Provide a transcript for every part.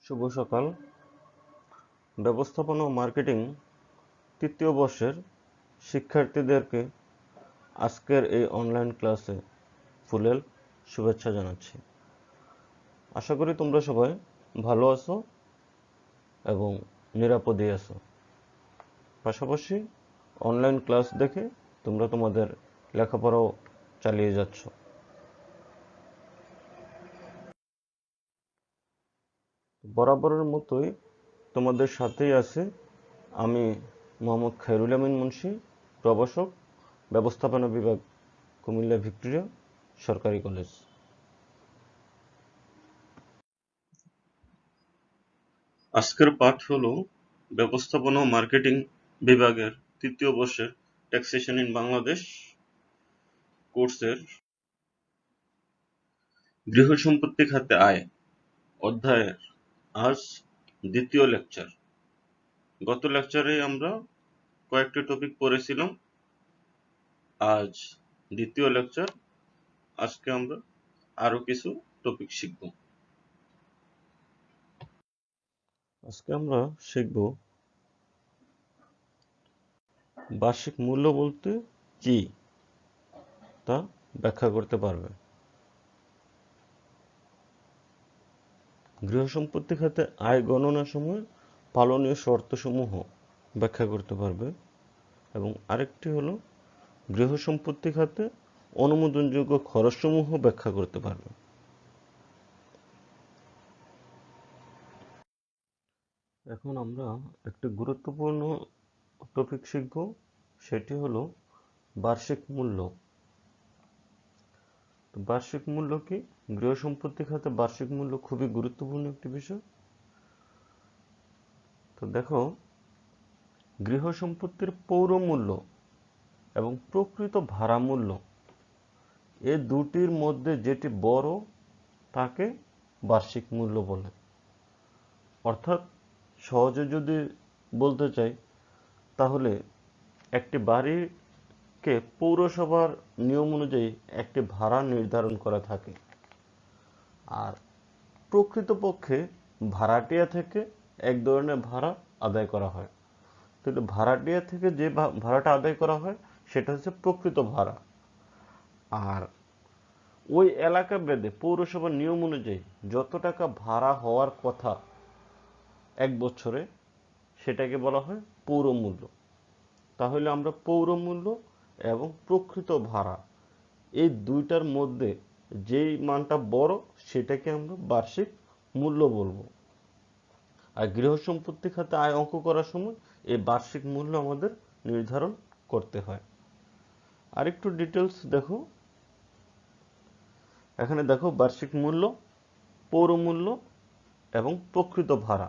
শুভ সকাল। ব্যবস্থাপনা ও মার্কেটিং তৃতীয় বর্ষের শিক্ষার্থীদেরকে আজকের এই অনলাইন ক্লাসে ফুলেল শুভেচ্ছা জানাচ্ছি। আশা করি তোমরা সবাই ভালো আছো এবং নিরাপদে আছো। পাশাপাশি অনলাইন ক্লাস দেখে তোমরা তোমাদের লেখাপড়াও চালিয়ে যাচ্ছ। বরাবরের মতোই তোমাদের সাথেই আছে আমি মোহাম্মদ খায়রুল আমিন মুন্সি, প্রভাষক, ব্যবস্থাপনা বিভাগ, কুমিল্লা ভিক্টোরিয়া সরকারি কলেজ। আজকের পাঠ হলো ব্যবস্থাপনা ও মার্কেটিং বিভাগের তৃতীয় বর্ষের ট্যাক্সেশন ইন বাংলাদেশ কোর্সের গৃহ সম্পত্তি খাতে আয় অধ্যায়ের আজ দ্বিতীয় লেকচার। গত লেকচারে আমরা কয়েকটি টপিক পড়েছিলাম, আজ দ্বিতীয় লেকচার। আজকে আমরা আরো কিছু টপিক শিখব। আজকে আমরা শিখব বার্ষিক মূল্য বলতে কি তা ব্যাখ্যা করতে পারবে। গৃহ সম্পত্তি খাতে আয় গণনার সময় পালনীয় শর্তসমূহ ব্যাখ্যা করতে পারবে এবং আরেকটি হলো গৃহ সম্পত্তি খাতে অনুমোদনযোগ্য খরচসমূহ ব্যাখ্যা করতে পারবে। এখন আমরা একটি গুরুত্বপূর্ণ টপিক শিখব, সেটি হলো বার্ষিক মূল্য। বার্ষিক মূল্য কি? গৃহ সম্পত্তি খাতে বার্ষিক মূল্য খুবই গুরুত্বপূর্ণ একটি বিষয়। তো দেখো, গৃহ সম্পত্তির পৌর মূল্য এবং প্রকৃত ভাড়া মূল্য এ দুটির মধ্যে যেটি বড় তাকে বার্ষিক মূল্য বলে। অর্থাৎ সহজে যদি বলতে চাই তাহলে একটি বাড়িকে পৌরসভার নিয়ম অনুযায়ী একটি ভাড়া নির্ধারণ করা থাকে, আর প্রকৃতপক্ষে ভাড়াটিয়া থেকে এক ধরনের ভাড়া আদায় করা হয়। কিন্তু ভাড়াটিয়া থেকে যে ভাড়াটা আদায় করা হয় সেটা হচ্ছে প্রকৃত ভাড়া। আর ওই এলাকা ভেদে পৌরসভার নিয়ম অনুযায়ী যত টাকা ভাড়া হওয়ার কথা এক বছরে সেটাকে বলা হয় পৌর মূল্য। তাহলে আমরা পৌর মূল্য এবং প্রকৃত ভাড়া এই দুইটার মধ্যে যেই মানটা বড় সেটাকে আমরা বার্ষিক মূল্য বলবো। আর গৃহ সম্পত্তি খাতে আয় অঙ্ক করার সময় এই বার্ষিক মূল্য আমাদের নির্ধারণ করতে হয়। আরেকটু ডিটেলস দেখো, এখানে দেখো বার্ষিক মূল্য, পৌর মূল্য এবং প্রকৃত ভাড়া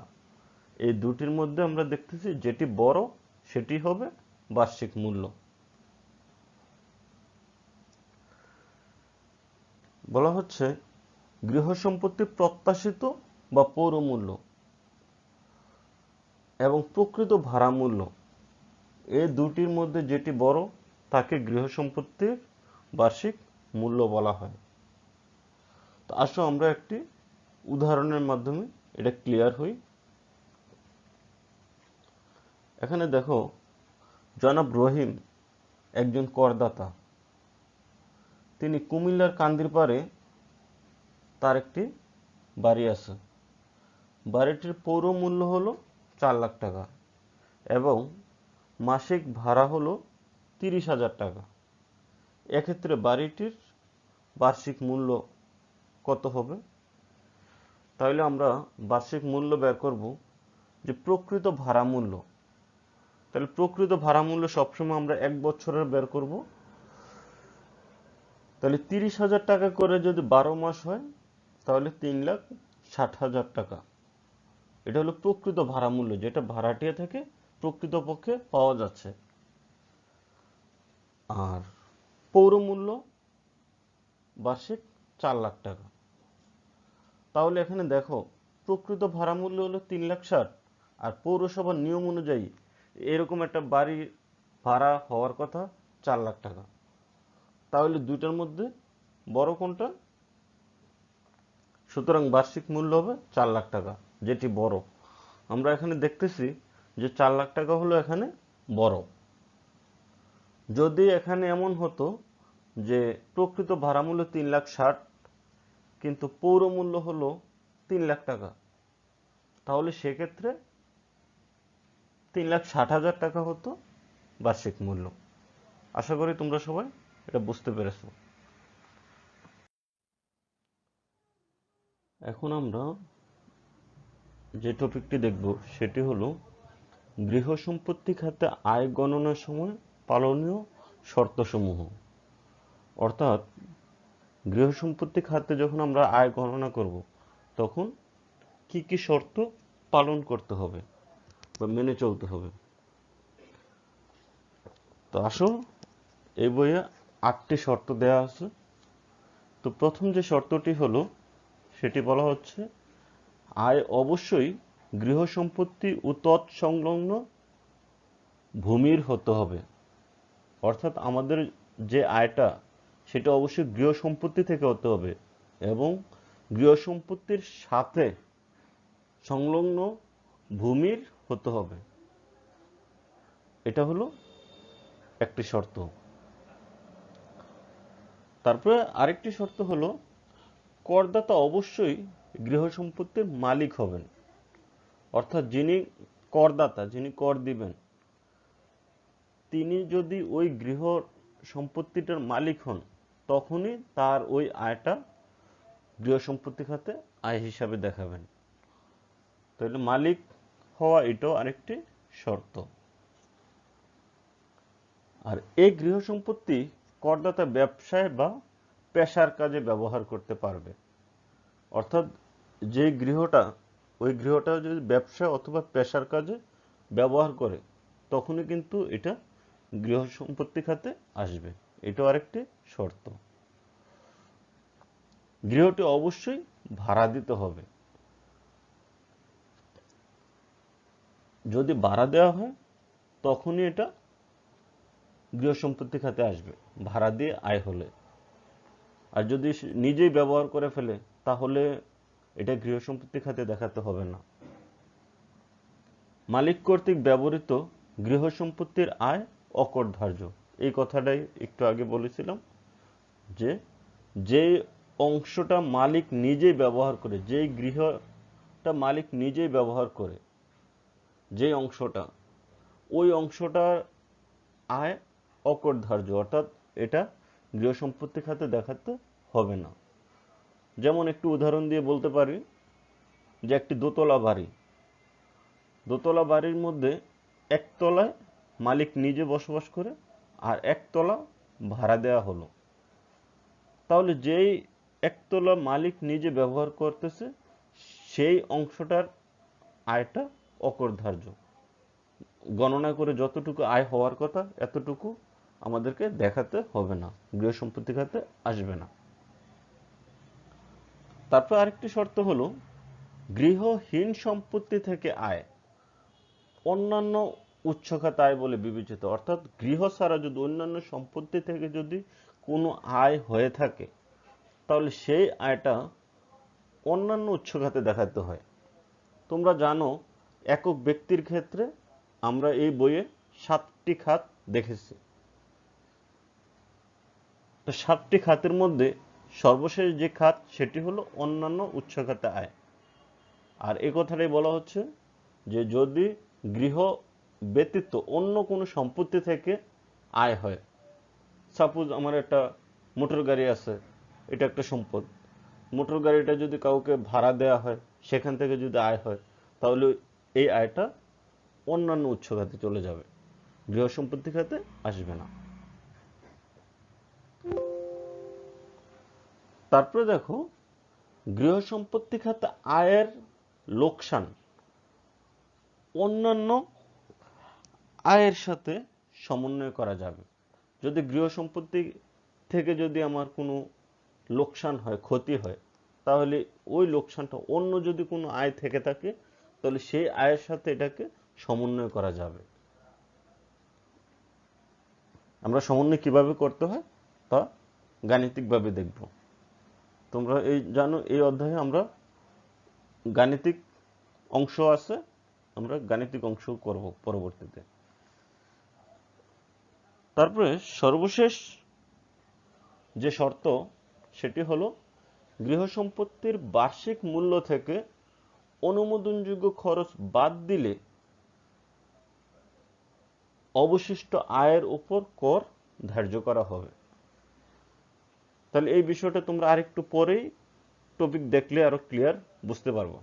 এই দুটির মধ্যে আমরা দেখতেছি যেটি বড় সেটি হবে বার্ষিক মূল্য। বলা হচ্ছে গৃহ সম্পত্তি প্রত্যাশিত বা পৌর মূল্য এবং প্রকৃত ভাড়া মূল্য এই দুটির মধ্যে যেটি বড় তাকে গৃহ সম্পত্তির বার্ষিক মূল্য বলা হয়। তো আসো আমরা একটি উদাহরণের মাধ্যমে এটা ক্লিয়ার হই। এখানে দেখো, জনাব রহিম একজন করদাতা। তিনি কুমিল্লার কান্দিরপাড়ে তার একটি বাড়ি আছে। বাড়িটির পৌর মূল্য হলো 4 লাখ টাকা এবং মাসিক ভাড়া হলো 30,000 টাকা। এক্ষেত্রে বাড়িটির বার্ষিক মূল্য কত হবে? তাহলে আমরা বার্ষিক মূল্য বের করব যে প্রকৃত ভাড়া মূল্য। তাহলে প্রকৃত ভাড়া মূল্য সবসময় আমরা এক বছরের বের করব। তাহলে 30,000 টাকা করে যদি 12 মাস হয় তাহলে 3,60,000 টাকা। এটা হলো প্রকৃত ভাড়া মূল্য, যেটা ভাড়াটিয়া থেকে প্রকৃতপক্ষে পাওয়া যাচ্ছে। আর পৌর মূল্য বার্ষিক 4 লাখ টাকা। তাহলে এখানে দেখো, প্রকৃত ভাড়া মূল্য হলো 3,60,000 আর পৌরসভার নিয়ম অনুযায়ী এরকম একটা বাড়ি ভাড়া হওয়ার কথা 4 লাখ টাকা। তাহলে দুইটার মধ্যে বড় কোনটা? সুতরাং বার্ষিক মূল্য হবে 4 লাখ টাকা। যেটি বড়। আমরা এখানে দেখতেছি যে 4 লাখ টাকা হলো এখানে বড়। যদি এখানে এমন হতো যে প্রকৃত ভাড়া মূল্য 3,60,000 কিন্তু পৌর মূল্য হলো 3 লাখ টাকা, তাহলে সেক্ষেত্রে 3,60,000 টাকা হতো বার্ষিক মূল্য। আশা করি তোমরা সবাই এটা বুঝতে পেরেছো। এখন আমরা যে টপিকটি দেখব সেটি হলো গৃহ সম্পত্তি খাতে আয় গণনার সময় পালনীয় শর্তসমূহ। অর্থাৎ গৃহ সম্পত্তি খাতে যখন আমরা আয় গণনা করব তখন কি কি শর্ত পালন করতে হবে বা মেনে চলতে হবে। তো আসো, এই বইয়ে 8টি শর্ত দেওয়া আছে। তো প্রথম যে শর্তটি হলো সেটি বলা হচ্ছে আয় অবশ্যই গৃহ সম্পত্তি ও তৎসংলগ্ন ভূমির হতে হবে। অর্থাৎ আমাদের যে আয়টা সেটা অবশ্যই গৃহ সম্পত্তি থেকে হতে হবে এবং গৃহ সম্পত্তির সাথে সংলগ্ন ভূমির হতে হবে। এটা হলো একটি শর্ত। তারপরে আরেকটি শর্ত হলো করদাতা অবশ্যই গৃহ সম্পত্তির মালিক হবেন। অর্থাৎ যিনি করদাতা, যিনি কর দিবেন, তিনি যদি ওই গৃহ সম্পত্তিটার মালিক হন তখনই তার ওই আয়টা গৃহ সম্পত্তি খাতে আয় হিসাবে দেখাবেন। তাহলে মালিক হওয়া এটাও আরেকটি শর্ত। আর এই গৃহ সম্পত্তি করদাতা ব্যবসায় বা পেশার কাজে ব্যবহার করতে পারবে। অর্থাৎ যে গৃহটা, ওই গৃহটা যদি ব্যবসা অথবা পেশার কাজে ব্যবহার করে তখনই কিন্তু এটা গৃহ সম্পত্তি খাতে আসবে। এটাও আরেকটি শর্ত। গৃহটি অবশ্যই ভাড়া দিতে হবে। যদি ভাড়া দেওয়া হয় তখনই এটা গৃহ সম্পত্তি খাতে আসবে, ভাড়া দিয়ে আয় হলে। আর যদি নিজেই ব্যবহার করে ফেলে তাহলে এটা গৃহ সম্পত্তি খাতে দেখাতে হবে না। মালিক কর্তৃক ব্যবহৃত গৃহ সম্পত্তির আয় অকরধার্য। এই কথাটাই একটু আগে বলেছিলাম যে যেই অংশটা মালিক নিজেই ব্যবহার করে, যেই গৃহটা মালিক নিজেই ব্যবহার করে, যেই অংশটা, ওই অংশটার আয় অকরধার্য। অর্থাৎ এটা গৃহ সম্পত্তি খাতে দেখাতে হবে না। যেমন একটু উদাহরণ দিয়ে বলতে পারি যে একটি দোতলা বাড়ি, দোতলা বাড়ির মধ্যে একতলায় মালিক নিজে বসবাস করে আর একতলা ভাড়া দেওয়া হলো। তাহলে যেই একতলা মালিক নিজে ব্যবহার করতেছে সেই অংশটার আয়টা অকরধার্য। গণনা করে যতটুকু আয় হওয়ার কথা এতটুকু আমাদেরকে দেখাতে হবে না, গৃহ সম্পত্তি খাতে আসবে না। তারপর আরেকটি শর্ত হলো গৃহহীন সম্পত্তি থেকে আয় অন্যান্য উৎস খাতে আয় বলে বিবেচিত। অর্থাৎ গৃহ ছাড়া যদি অন্যান্য সম্পত্তি থেকে যদি কোনো আয় হয়ে থাকে তাহলে সেই আয়টা অন্যান্য উৎস খাতে দেখাতে হয়। তোমরা জানো একক ব্যক্তির ক্ষেত্রে আমরা এই বইয়ে 7টি খাত দেখেছি। তো 7টি খাতের মধ্যে সর্বশেষ যে খাত সেটি হলো অন্যান্য উৎস খাতে আয়। আর এই কথাটাই বলা হচ্ছে যে যদি গৃহ ব্যতীত অন্য কোনো সম্পত্তি থেকে আয় হয়, সাপোজ আমার একটা মোটর গাড়ি আছে, এটা একটা সম্পদ, মোটর গাড়িটা যদি কাউকে ভাড়া দেওয়া হয় সেখান থেকে যদি আয় হয় তাহলে এই আয়টা অন্যান্য উৎস খাতে চলে যাবে, গৃহ সম্পত্তি খাতে আসবে না। তারপরে দেখো গৃহ সম্পত্তি খাতে আয়ের লোকসান অন্যান্য আয়ের সাথে সমন্বয় করা যাবে। যদি গৃহ সম্পত্তি থেকে যদি আমার কোনো লোকসান হয়, ক্ষতি হয়, তাহলে ওই লোকসানটা অন্য যদি কোনো আয় থেকে থাকে তাহলে সেই আয়ের সাথে এটাকে সমন্বয় করা যাবে। আমরা সমন্বয় কিভাবে করতে হয় তা গাণিতিকভাবে দেখব। তোমরা এই জানো এই অধ্যায়ে আমরা গাণিতিক অংশ আছে, আমরা গাণিতিক অংশ করব পরবর্তীতে। তারপরে সর্বশেষ যে শর্ত সেটি হলো গৃহ সম্পত্তির বার্ষিক মূল্য থেকে অনুমোদনযোগ্য খরচ বাদ দিলে অবশিষ্ট আয়ের উপর কর ধার্য করা হবে। তাহলে এই বিষয়টা তোমরা আরেকটু পরেই টপিক দেখলে আরো ক্লিয়ার বুঝতে পারবো।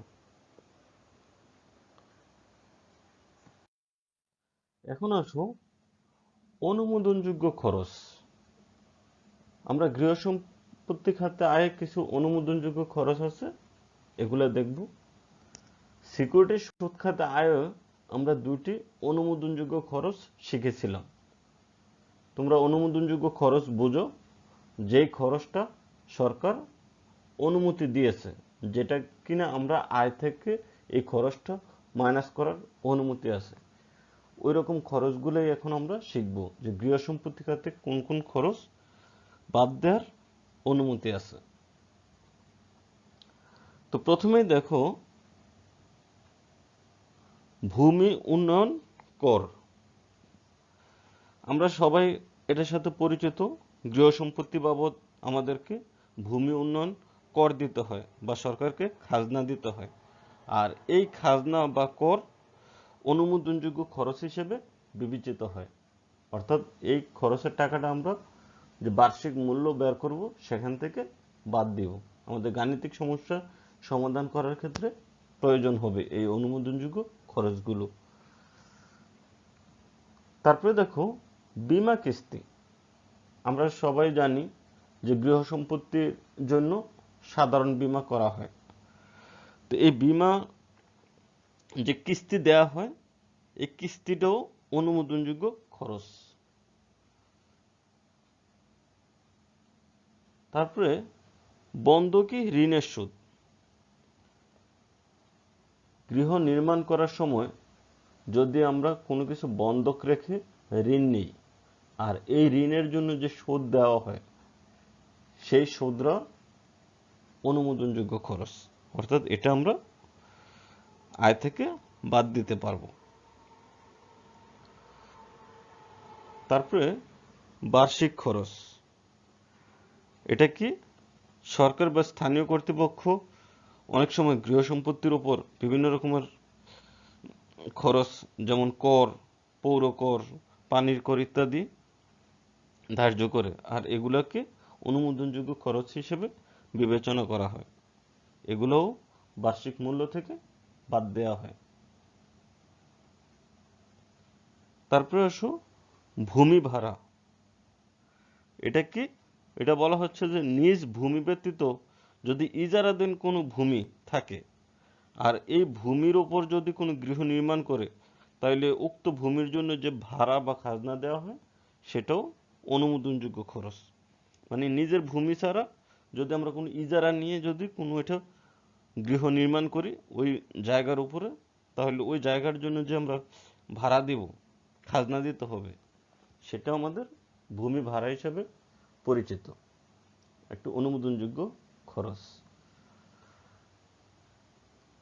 এখন আসো অনুমোদনযোগ্য খরচ। আমরা গৃহ সম্পত্তি খাতে আয়ে কিছু অনুমোদনযোগ্য খরচ আছে, এগুলা দেখব। সিকিউরিটি সুদ খাতে আয়ে আমরা দুটি অনুমোদনযোগ্য খরচ শিখেছিলাম। তোমরা অনুমোদনযোগ্য খরচ বুঝো, যেই খরচটা সরকার অনুমতি দিয়েছে, যেটা কিনা আমরা আয় থেকে এই খরচটা মাইনাস করার অনুমতি আছে, ওই রকম খরচগুলোই এখন আমরা শিখব যে গৃহ সম্পত্তি খাতে কোন কোন খরচ বাদ দেওয়ার অনুমতি আছে। তো প্রথমেই দেখো ভূমি উন্নয়ন কর। আমরা সবাই এটার সাথে পরিচিত। গৃহ সম্পত্তি বাবদ আমাদেরকে ভূমি উন্নয়ন কর দিতে হয় বা সরকারকে খাজনা দিতে হয়, আর এই খাজনা বা কর অনুমোদনযোগ্য খরচ হিসেবে বিবেচিত হয়। অর্থাৎ এই খরচের টাকাটা আমরা যে বার্ষিক মূল্য বের করব সেখান থেকে বাদ দিব। আমাদের গাণিতিক সমস্যা সমাধান করার ক্ষেত্রে প্রয়োজন হবে এই অনুমোদনযোগ্য খরচগুলো। তারপরে দেখো বীমা কিস্তি। আমরা সবাই জানি যে গৃহ সম্পত্তির জন্য সাধারণ বীমা করা হয়। তো এই বীমা যে কিস্তি দেয়া হয়, এই কিস্তিটাও অনুমোদনযোগ্য খরচ। তারপরে বন্ধকি ঋণের সুদ। গৃহ নির্মাণ করার সময় যদি আমরা কোনো কিছু বন্ধক রেখে ঋণ নিই, আর এই ঋণের জন্য যে সুদ দেওয়া হয় সেই সুদরা অনুমোদনযোগ্য খরচ, অর্থাৎ এটা আমরা আয় থেকে বাদ দিতে পারবো। তারপরে বার্ষিক খরচ। এটা কি সরকার বা স্থানীয় কর্তৃপক্ষ অনেক সময় গৃহ সম্পত্তির উপর বিভিন্ন রকমের খরচ, যেমন কর, পৌর কর, পানির কর ইত্যাদি ধার্য করে, আর এগুলোকে অনুমোদনযোগ্য খরচ হিসেবে বিবেচনা করা হয়। এগুলোও বার্ষিক মূল্য থেকে বাদ দেওয়া হয়। তারপরে আসো ভূমি ভাড়া। এটা কি? এটা বলা হচ্ছে যে নিজ ভূমি ব্যতীত যদি ইজারাধীন কোনো ভূমি থাকে আর এই ভূমির ওপর যদি কোনো গৃহ নির্মাণ করে, তাহলে উক্ত ভূমির জন্য যে ভাড়া বা খাজনা দেওয়া হয় সেটাও অনুমোদনযোগ্য খরচ। মানে নিজের ভূমি ছাড়া যদি আমরা কোনো ইজারা নিয়ে যদি কোনো এটা গৃহ নির্মাণ করি ওই জায়গার উপরে, তাহলে ওই জায়গার জন্য যে আমরা ভাড়া দিব, খাজনা দিতে হবে, সেটা আমাদের ভূমি ভাড়া হিসাবে পরিচিত, একটু অনুমোদনযোগ্য খরচ।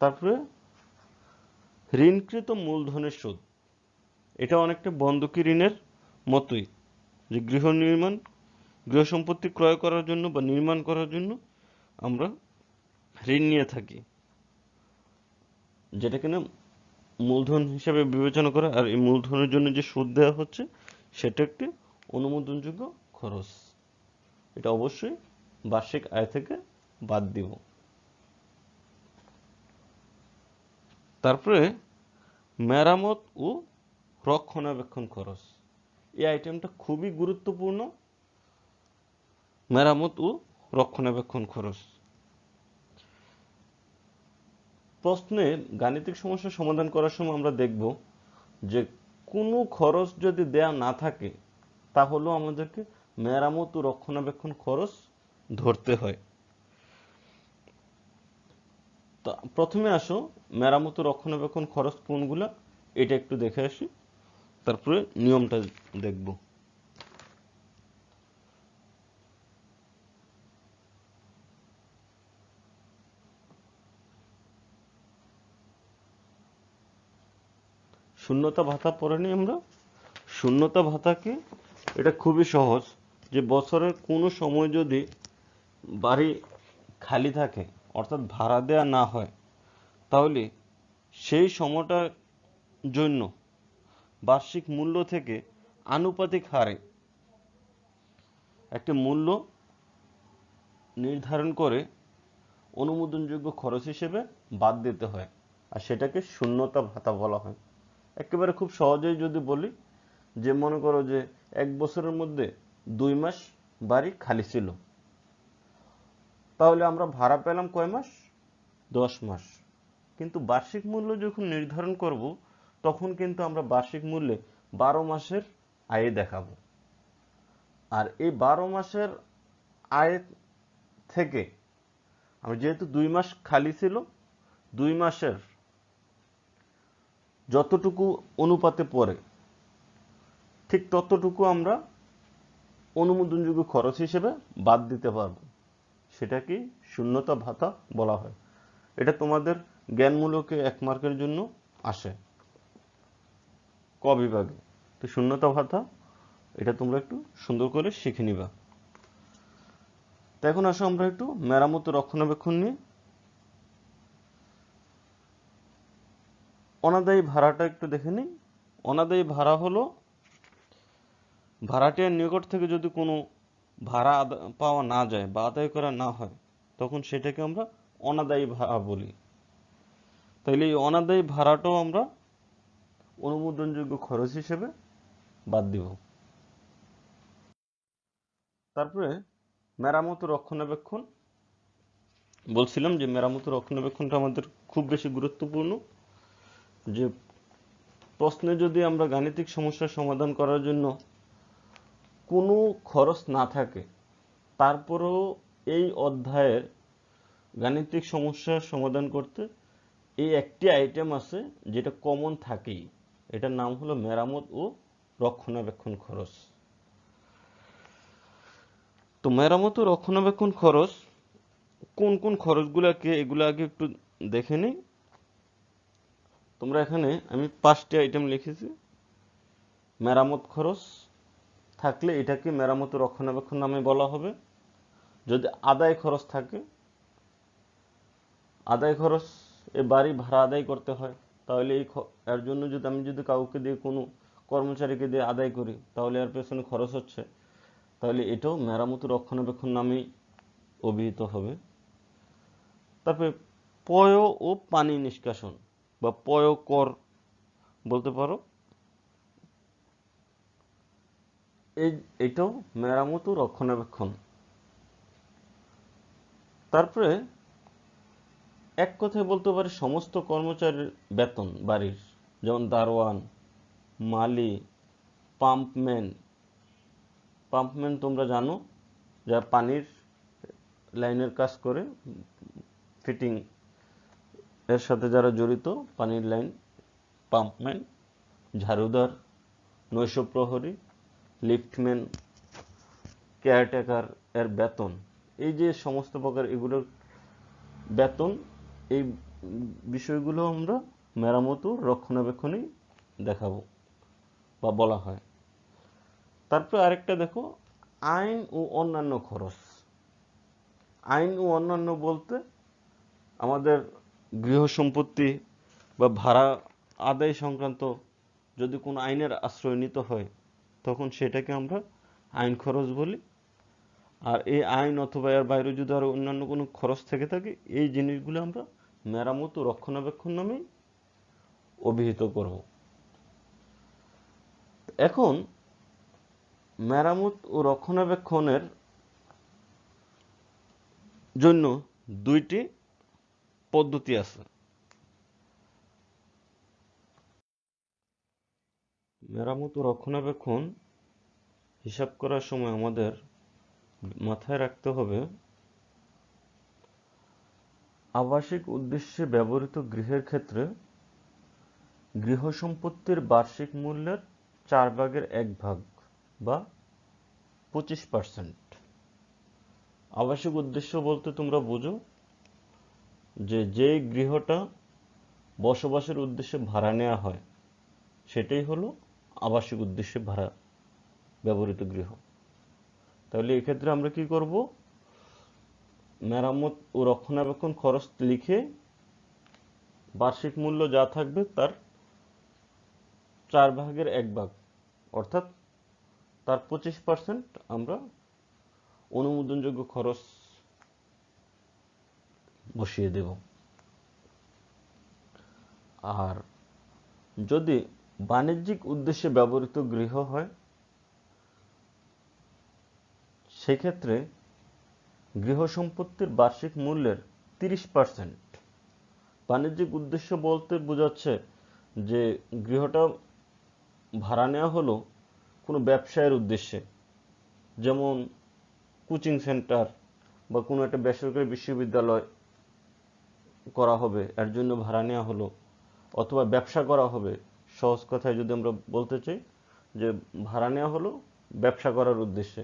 তারপরে ঋণকৃত মূলধনের সুদ। এটা অনেকটা বন্ধকি ঋণের মতোই, যে গৃহ সম্পত্তি ক্রয় করার জন্য বা নির্মাণ করার জন্য আমরা ঋণ নিয়ে থাকি, যেটা কিনা মূলধন হিসাবে বিবেচনা করা, আর এই মূলধনের জন্য যে সুদ দেওয়া হচ্ছে সেটা একটি অনুমোদনযোগ্য খরচ। এটা অবশ্যই বার্ষিক আয় থেকে বাদ দিব। তারপরে মেরামত ও রক্ষণাবেক্ষণ খরচ। এই আইটেমটা খুবই গুরুত্বপূর্ণ, মেরামত ও রক্ষণাবেক্ষণ খরচ। প্রশ্নে গাণিতিক সমস্যা সমাধান করার সময় আমরা দেখব যে কোনো খরচ যদি দেয়া না থাকে তাহলেও আমাদেরকে মেরামত ও রক্ষণাবেক্ষণ খরচ ধরতে হয়। তো প্রথমে আসো মেরামত ও রক্ষণাবেক্ষণ খরচ কোনগুলা এটা একটু দেখে আসি, তারপরে নিয়মটা দেখব। শূন্যতা ভাতা পড়ে নিই আমরা। শূন্যতা ভাতাকে এটা খুবই সহজ, যে বছরের কোনো সময় যদি বাড়ি খালি থাকে অর্থাৎ ভাড়া দেয়া না হয়, তাহলে সেই সময়টার জন্য বার্ষিক মূল্য থেকে আনুপাতিক হারে একটা মূল্য নির্ধারণ করে অনুমোদনযোগ্য খরচ হিসেবে বাদ দিতে হয়, আর সেটাকে শূন্যতা ভাতা বলা হয়। একেবারে খুব সহজেই যদি বলি, যে মনে করো যে 1 বছরের মধ্যে 2 মাস বাড়ি খালি ছিল, তাহলে আমরা ভাড়া পেলাম কয় মাস? 10 মাস। কিন্তু বার্ষিক মূল্য যখন নির্ধারণ করব, তখন কিন্তু আমরা বার্ষিক মূল্যে 12 মাসের আয় দেখাবো। আর এই 12 মাসের আয় থেকে আমরা যেহেতু 2 মাস খালি ছিল, 2 মাসের যতটুকু অনুপাতে পড়ে ঠিক ততটুকু আমরা অনুমোদনযোগ্য খরচ হিসেবে বাদ দিতে পারবো, সেটা কি শূন্যতা ভাতা বলা হয়। এটা তোমাদের জ্ঞানমূলকে 1 মার্কের জন্য আসে ক বিভাগে। তো শূন্যতা ভাতা এটা তোমরা একটু সুন্দর করে শিখে নিবা। তো এখন আসো আমরা একটু মেরামত রক্ষণাবেক্ষণ নিয়ে। অনাদায়ী ভাড়াটা একটু দেখে নিই। অনাদায়ী ভাড়া হলো ভাড়াটিয়ার নিকট থেকে যদি কোনো ভাড়া পাওয়া না যায় বা আদায় করা না হয়, তখন সেটাকে আমরা অনাদায়ী ভাড়া বলি। তাইলে এই অনাদায়ী ভাড়াটাও আমরা অনুমোদনযোগ্য খরচ হিসেবে বাদ দিব। তারপরে মেরামত রক্ষণাবেক্ষণ। বলছিলাম যে মেরামত রক্ষণাবেক্ষণটা আমাদের খুব বেশি গুরুত্বপূর্ণ। যে প্রশ্নে যদি আমরা গাণিতিক সমস্যার সমাধান করার জন্য কোনো খরচ না থাকে, তারপরেও এই অধ্যায়ের গাণিতিক সমস্যার সমাধান করতে এই একটি আইটেম আছে যেটা কমন থাকেই, এটার নাম হলো মেরামত ও রক্ষণাবেক্ষণ খরচ। তো মেরামত ও রক্ষণাবেক্ষণ খরচ কোন কোন খরচগুলোকে, এগুলো আগে একটু দেখে নিই। তোমরা এখানে আমি 5টি আইটেম লিখেছি। মেরামত খরচ থাকলে এটাকে মেরামত ও রক্ষণাবেক্ষণ নামে বলা হবে। যদি আদায় খরচ থাকে, আদায় খরচ এ বাড়ি ভাড়া আদায় করতে হয়, তাহলে এর জন্য যদি আমি কাউকে দিয়ে, কোনো কর্মচারীকে দিয়ে আদায় করি, তাহলে এর পেছনে খরচ হচ্ছে, তাহলে এটাও মেরামত রক্ষণাবেক্ষণ নামেই অভিহিত হবে। তারপরে পয় ও পানি নিষ্কাশন বা পয় কর বলতে পারো, এটাও মেরামত ও রক্ষণাবেক্ষণ। তারপরে এক কথায় বলতে পারি সমস্ত কর্মচারীর বেতন বাড়ির, যেমন দারোয়ান, মালি, পাম্পম্যান। পাম্পম্যান তোমরা জানো, যারা পানির লাইনের কাজ করে, ফিটিং এর সাথে যারা জড়িত, পানির লাইন, পাম্পম্যান। ঝাড়ুদার, নৈশ প্রহরী, লিফটম্যান, কেয়ারটেকার এর বেতন, এই যে সমস্ত প্রকার এগুলোর বেতন, এই বিষয়গুলো আমরা মেরামত ও রক্ষণাবেক্ষণেই দেখাবো বা বলা হয়। তারপরে আরেকটা দেখো, আইন ও অন্যান্য খরচ। আইন ও অন্যান্য বলতে আমাদের গৃহ সম্পত্তি বা ভাড়া আদায় সংক্রান্ত যদি কোনো আইনের আশ্রয় নিতে হয়, তখন সেটাকে আমরা আইন খরচ বলি। আর এই আইন অথবা এর বাইরে যদি আরো অন্যান্য কোনো খরচ থেকে থাকে, এই জিনিসগুলো আমরা মেরামত ও রক্ষণাবেক্ষণ নামে অভিহিত করব। এখন মেরামত ও রক্ষণাবেক্ষণের জন্য 2টি পদ্ধতি আছে। মেরামত ও রক্ষণাবেক্ষণ হিসাব করার সময় আমাদের মাথায় রাখতে হবে, আবাসিক উদ্দেশ্যে ব্যবহৃত গৃহের ক্ষেত্রে গৃহ সম্পত্তির বার্ষিক মূল্যের 1/4 বা 25%। আবাসিক উদ্দেশ্য বলতে তোমরা বুঝো যে গৃহটা বসবাসের উদ্দেশ্যে ভাড়া নেওয়া হয়, সেটাই হলো আবাসিক উদ্দেশ্যে ভাড়া ব্যবহৃত গৃহ। তাহলে এক্ষেত্রে আমরা কি করব, মেরামত ও রক্ষণাবেক্ষণ খরচ লিখে বার্ষিক মূল্য যা থাকবে তার 4/1 অর্থাৎ তার 25% আমরা অনুমোদনযোগ্য খরচ বসিয়ে দেব। আর যদি বাণিজ্যিক উদ্দেশ্যে ব্যবহৃত গৃহ হয় সেক্ষেত্রে গৃহ সম্পত্তির বার্ষিক মূল্যের 30%, বাণিজ্যিক উদ্দেশ্য বলতে বোঝাচ্ছে যে গৃহটা ভাড়া নেওয়া হলো কোনো ব্যবসায়ের উদ্দেশ্যে, যেমন কোচিং সেন্টার বা কোনো একটা বেসরকারি বিশ্ববিদ্যালয় করা হবে এর জন্য ভাড়া নেওয়া হলো, অথবা ব্যবসা করা হবে। সহজ কথায় যদি আমরা বলতে চাই যে ভাড়া নেওয়া হলো ব্যবসা করার উদ্দেশ্যে,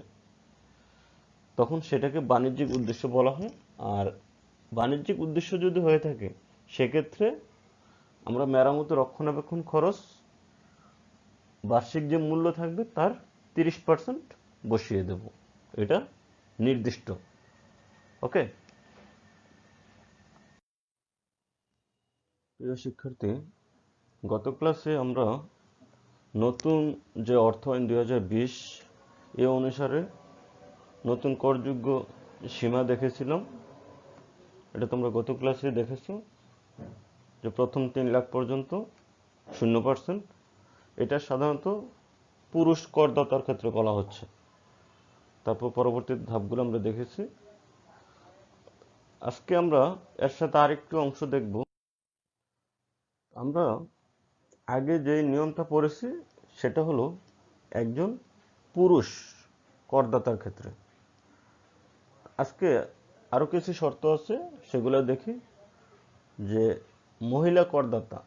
তখন সেটাকে বাণিজ্যিক উদ্দেশ্য বলা হয়। আর বাণিজ্যিক উদ্দেশ্য যদি হয়ে থাকে সেক্ষেত্রে আমরা মেরামত রক্ষণাবেক্ষণ খরচ বার্ষিক যে মূল্য থাকবে তার 30% বসিয়ে দেব, এটা নির্দিষ্ট। ওকে প্রিয় শিক্ষার্থী, গত ক্লাসে আমরা নতুন যে অর্থায়ন 2020 এ অনুসারে নতুন করযোগ্য সীমা দেখেছিলাম। এটা তোমরা গত ক্লাসে দেখেছো যে প্রথম 3 লাখ পর্যন্ত 0%। এটা সাধারণত পুরুষ করদাতার ক্ষেত্রে বলা হচ্ছে। তারপর পরবর্তী ধাপগুলো আমরা দেখেছি। আজকে আমরা এর সাথে আরেকটু অংশ দেখব। আমরা আগে যে নিয়মটা পড়েছি সেটা হলো একজন পুরুষ করদাতার ক্ষেত্রে। আজকে আরো কিছু শর্ত আছে, সেগুলো দেখি। যে মহিলা করদাতা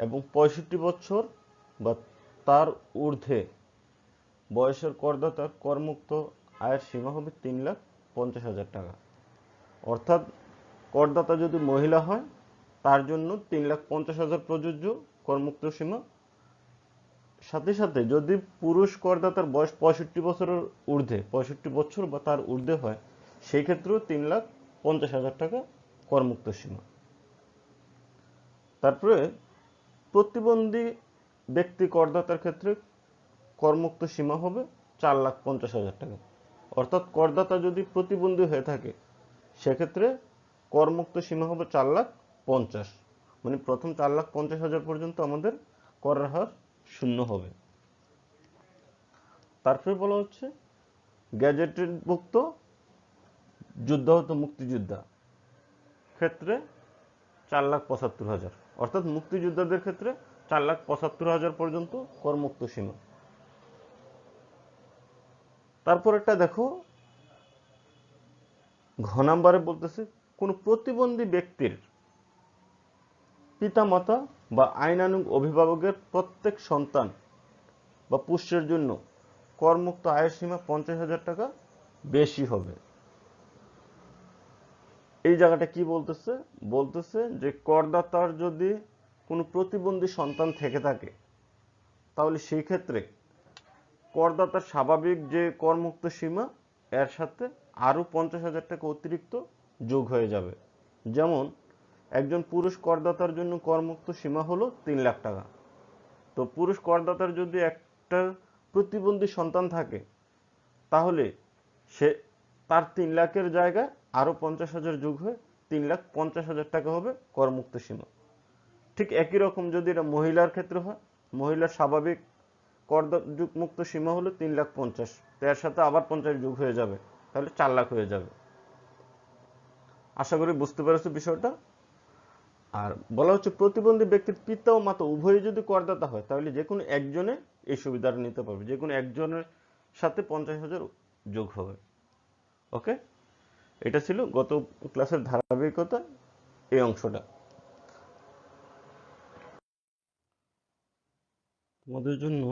এবং 65 বছর বা তার ঊর্ধ্বে বয়সের করদাতার করমুক্ত আয়ের সীমা হবে 3,50,000 টাকা। অর্থাৎ করদাতা যদি মহিলা হয় তার জন্য 3,50,000 প্রযোজ্য করমুক্ত সীমা। সাথে সাথে যদি পুরুষ করদাতার বয়স 65 বছরের ঊর্ধ্বে, 65 বছর বা তার ঊর্ধ্বে হয়, সেই ক্ষেত্রেও 3,50,000 টাকা করমুক্ত সীমা। তারপরে প্রতিবন্ধী ব্যক্তি করদাতার ক্ষেত্রে করমুক্ত সীমা হবে 4,50,000 টাকা। অর্থাৎ করদাতা যদি প্রতিবন্ধী হয়ে থাকে সেক্ষেত্রে করমুক্ত সীমা হবে 4,50,000, মানে প্রথম 4,50,000 পর্যন্ত আমাদের করের হার 0 হবে। তারপরে বলা হচ্ছে গ্যাজেটেডভুক্ত যুদ্ধাহত মুক্তিযোদ্ধা ক্ষেত্রে 4,75,000, অর্থাৎ মুক্তিযোদ্ধাদের ক্ষেত্রে 4,75,000 পর্যন্ত করমুক্ত সীমা। তারপর একটা দেখো, ঘ নাম্বারে বলতেছে কোন প্রতিবন্ধী ব্যক্তির পিতামাতা বা আইনানুগ অভিভাবকের প্রত্যেক সন্তান বা পুষ্যের জন্য করমুক্ত আয়ের সীমা 50,000 টাকা বেশি হবে। এই জায়গাটা কি বলতেছে? বলতেছে যে করদাতার যদি কোনো প্রতিবন্ধী সন্তান থেকে থাকে তাহলে সেই ক্ষেত্রে করদাতার স্বাভাবিক যে করমুক্ত সীমা এর সাথে আরো 50,000 টাকা অতিরিক্ত যোগ হয়ে যাবে। যেমন একজন পুরুষ করদাতার জন্য করমুক্ত সীমা হলো 3 লাখ টাকা। তো পুরুষ করদাতার যদি একটা প্রতিবন্ধী সন্তান থাকে তাহলে সে তার 3 লাখের জায়গায় আরো 50,000 যোগ হয়ে 3,50,000 টাকা হবে করমুক্ত সীমা। ঠিক একই রকম যদি এটা মহিলার ক্ষেত্রে হয়, মহিলার স্বাভাবিক করমুক্ত সীমা হলো 3,50,000, এর সাথে আবার 50 যোগ হয়ে যাবে, তাহলে 4 লাখ হয়ে যাবে। আশা করি বুঝতে পেরেছো বিষয়টা। আর বলা হচ্ছে প্রতিবন্ধী ব্যক্তির পিতা ও মাতা উভয়ই যদি করদাতা হয় তাহলে যে কোনো একজনে এই সুবিধাটা নিতে পারবে, যে কোনো একজনের সাথে 50,000 যোগ হবে। ওকে, এটা ছিল গত ক্লাসের ধারাবাহিকতা এই অংশটা। তোমাদের জন্য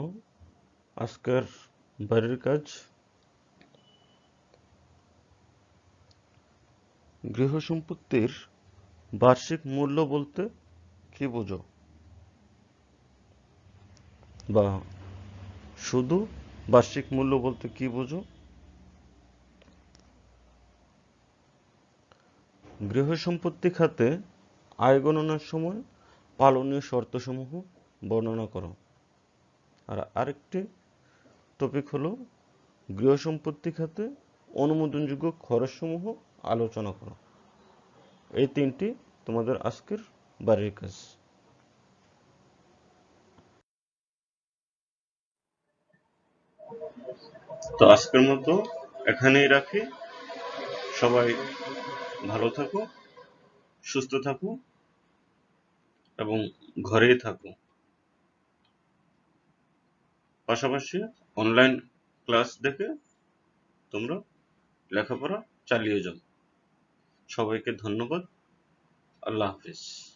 আজকের বাড়ির কাজ, গৃহ সম্পত্তির বার্ষিক মূল্য বলতে কি বোঝো? বা শুধু বার্ষিক মূল্য বলতে কি বোঝো? গৃহ সম্পত্তি খাতে আয় গণনার সময় পালনীয় শর্তসমূহ বর্ণনা করো। আর আরেকটি টপিক হলো গৃহ সম্পত্তি খাতে অনুমোদনযোগ্য খরচসমূহ আলোচনা করো। এই তিনটি তোমাদের আজকের বাড়ির কাজ। তো আজকের মতো এখানেই রাখি। সবাই ভালো থাকো, সুস্থ থাকো এবং ঘরেই থাকো। পাশাপাশি অনলাইন ক্লাস দেখে তোমরা লেখাপড়া চালিয়ে যাও। সবাইকে ধন্যবাদ। আল্লাহ হাফিজ।